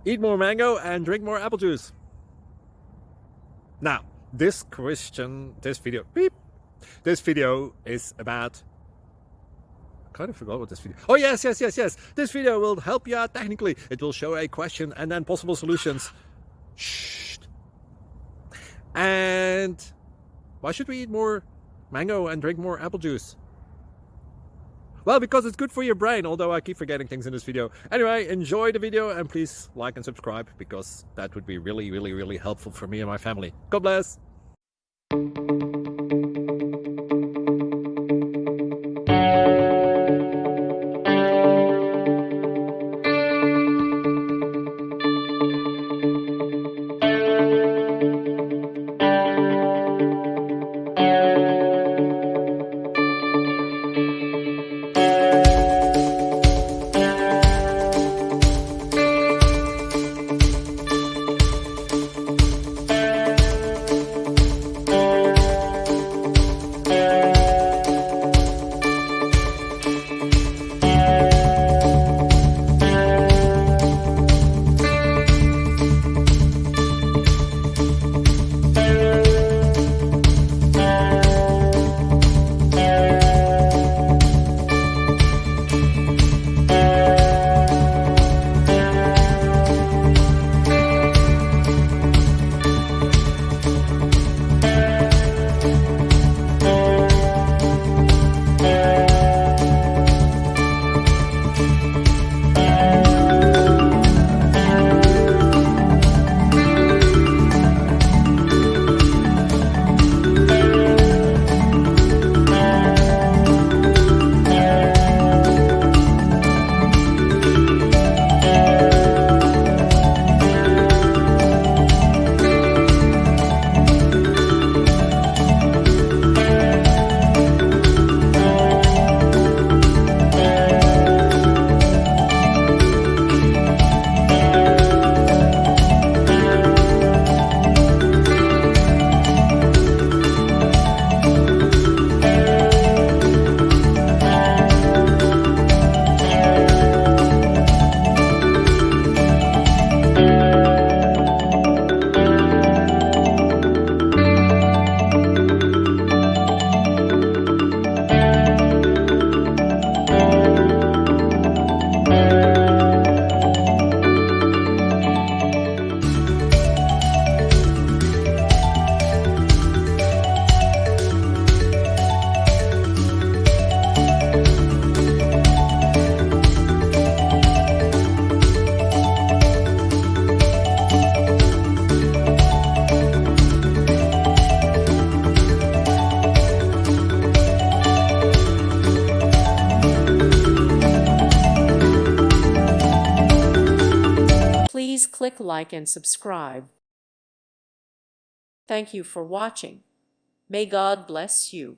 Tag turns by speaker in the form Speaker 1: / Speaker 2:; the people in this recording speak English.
Speaker 1: Eat more mango and drink more apple juice. Now, this video is about, I kind of forgot what this video. Oh, yes. This video will help you out technically. It will show a question and then possible solutions. Shh. And why should we eat more mango and drink more apple juice? Well, because it's good for your brain, although I keep forgetting things in this video. Anyway, enjoy the video and please like and subscribe, because that would be really helpful for me and my family. God bless.
Speaker 2: Please click like and subscribe. Thank you for watching. May God bless you.